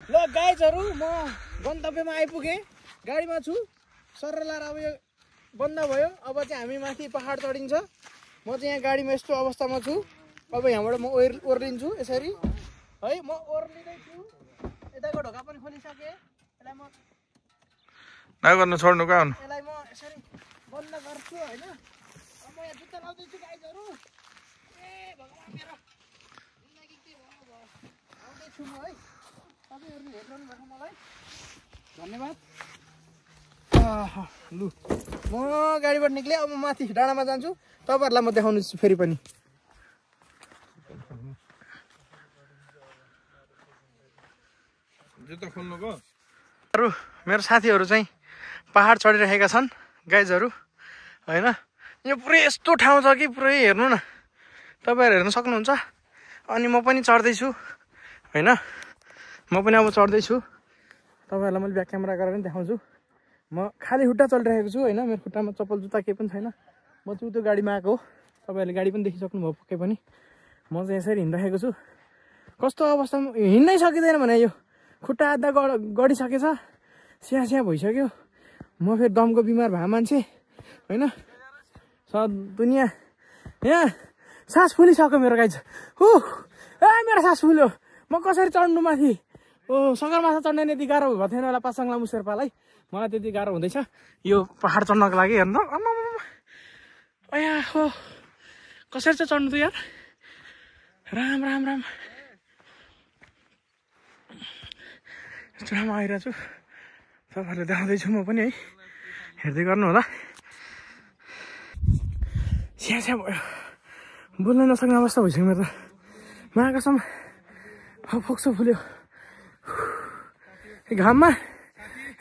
ल गाइजहरु म गन्तव्यमा आइपुगे गाडीमा छु सरर लाएर अब यो बन्द भयो अब चाहिँ हामी माथि पहाड चढिन्छ म चाहिँ यहाँ गाडीमा यस्तो अवस्थामा छु अब यहाँबाट म ओर्लिन्छु यसरी है म ओर्लिँदै छु यताको ढोका पनि खोलिसके यसलाई म नगर्नु छोड्नु का हुनु यसलाई म यसरी बन्द गर्छु हैन अब म यहाँ जुत्ता लाउँदै छु गाइजहरु ए भगवान मेरो जिन्दगी के भयो आउँदै छु म है तपाईहरुले हेरिरहनु भएको मलाई धन्यवाद लु म गाडीबाट निक्ले अब म माथि डाँडामा जान्छु तपाईहरुलाई म देखाउनु छु फेरि पनि जुत्ता खोल्नु गयो मेरो साथीहरु चाहिँ पहाड चढिरहेका छन् गाइजहरु हैन यो पुरै यस्तो ठाउँ छ कि पुरै हेर्नु न तपाईहरु हेर्न सक्नुहुन्छ अनि म पनि चढ्दै छु हैन म पनि अब चढ्दै छु तपाईहरुलाई मैले ब्याक क्यामेरा गरेर देखाउँछु म खाली खुट्टा चलिरहेको छु हैन मेरो खुट्टामा चप्पल जुत्ता केही पनि छैन म चाहिँ त्यो गाडीमा आएको हो तपाईहरुले गाडी पनि देखिसक्नु भयो पक्कै पनि म चाहिँ यसरी हिँडिरहेको छु कस्तो अवस्थामा हिँड्नै सकिदैन भने यो खुट्टा आधा गडिसकेछ स्या स्या भइसक्यो म फेरि दमको बिमार भए मान्छे हैन दुनियाँ यहाँ सास फुलिसक्यो मेरो गाइज मेरो सास फुल्यो म कसरी चढ्नु माथि सगरमाथा चढ्ने यति गाह्रो भएको थिएन होला पासाङ लामु शेर्पालाई मलाई त्यति गाह्रो हुँदैछ यो पहाड चढ्नको लागि हेर्नु अया हो कसरी चाहिँ चढ्नु त यार राम राम राम यस्तो ठाउँमा आइरहेको छु तपाईँहरूले देखाउँदैछु म पनि है हेर्दै गर्नु होला स्या स्या भयो बोल्न नसक्ने अवस्था भइसक्यो मेरो त महाकाशमा फोक्सो फुल्यो घाममा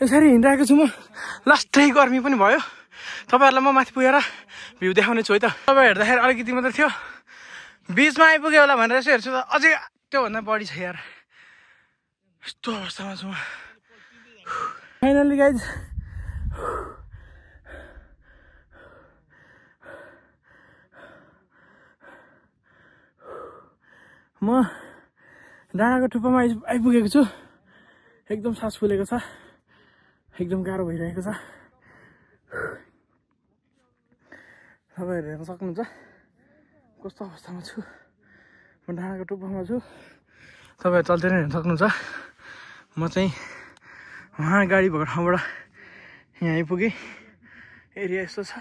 यसरी हिँडिरहेको छु म लास्टै गर्मी पनि भयो तपाईँहरूलाई म माथि पुगेर भ्यू देखाउने छु है त तपाईँ हेर्दाखेरि अलिकति मात्र थियो बिचमा आइपुग्यो होला भनेर यसो हेर्छु त अझै त्योभन्दा बढी छ यार यस्तो अवस्थामा छु म फाइनल्ली गाइज म डाँडाको टुप्पामा आइपुगेको छु एकदम सास फुलेको छ एकदम गाह्रो भइरहेको छ तपाईँहरू हेर्न सक्नुहुन्छ कस्तो अवस्थामा छु म डाँडाको टुप्पामा छु तपाईँहरू चल्दै नै हेर्न सक्नुहुन्छ म चाहिँ उहाँ गाडी भएको ठाउँबाट यहाँ आइपुगेँ एरिया यस्तो छ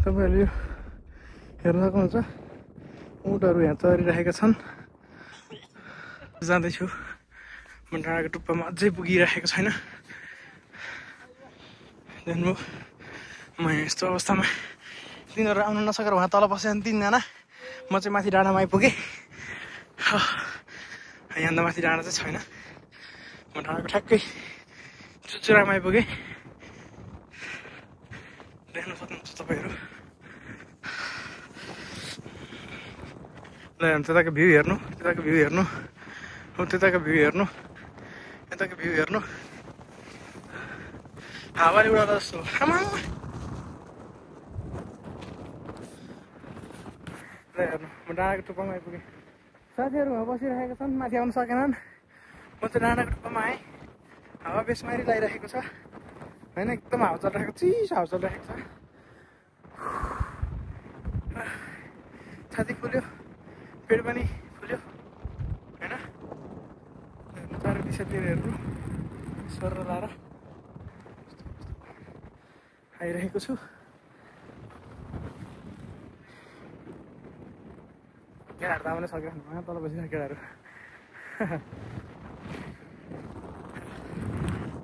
तपाईँहरूले यो हेर्न सक्नुहुन्छ ऊँटहरू यहाँ चरिरहेका छन् जाँदैछु म डाँडाको टुप्पामा अझै पुगिरहेको छैन म यहाँ यस्तो अवस्थामा तिनीहरू आउनु नसकेर उहाँ तल बसेछन् तिनजना म चाहिँ माथि डाँडामा आइपुगेँ यहाँभन्दा माथि डाँडा चाहिँ छैन म डाँडाको ठ्याक्कै चुचुरामा आइपुगेँ देख्न सक्नुहुन्छ तपाईँहरू ल त्यताको भ्यू हेर्नु त्यताको भ्यू हेर्नु हो त्यताको भ्यू हेर्नु यताको भ्यू हेर्नु हावाले उडाउँदा जस्तो आमा ल हेर्नु म डाँडाको टुप्पामा आइपुगेँ साथीहरू वहाँ बसिरहेका छन् माथि आउनु सकेनन् म चाहिँ डाँडाको टुप्पामा आएँ हावा बेसमारी लगाइरहेको छ होइन एकदम हावा चलिरहेको चिसो हावा चलिरहेको छ छाती फुल्यो पेट पनि फुल्यो होइन चारै दिशातिर हेर्नु सर लाएर आइरहेको छु केटाहरू त आउन सक्यो उहाँ तल बसिरहेको केटाहरू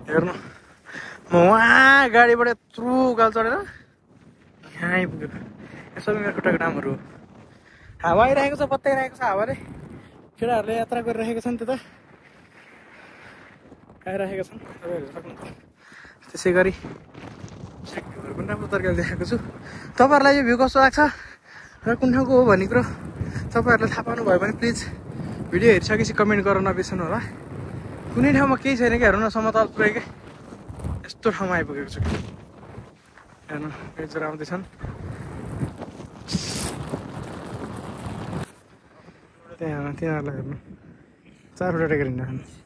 हेर्नु म उहाँ गाडीबाट यत्रो उकालो चढेर यहाँ आइपुग्यो यसो मेरो खुट्टाको डामहरू हो हावा आइरहेको छ बत्ताइरहेको छ हावाले केटाहरूले यात्रा गरिरहेका छन् त्यता आइरहेका छन् तपाईँहरू सक्नुहुन्छ त्यसै गरी सेक्युरहरू पनि राम्रो तरिकाले देखाएको छु तपाईँहरूलाई यो भ्यू कस्तो लाग्छ र कुन ठाउँको हो भन्ने कुरो तपाईँहरूले थाहा पाउनुभयो भने प्लिज भिडियो हेरिसकेपछि कमेन्ट गर्न नबिर्सनु होला कुनै ठाउँमा केही छैन क्या हेर्नु न समतल पुरै के यस्तो ठाउँमा आइपुगेको छु हेर्नु पेजहरू आउँदैछन् त्यहाँ तिनीहरूलाई हेर्नु 4 वटा टेकेर हिँड्छन्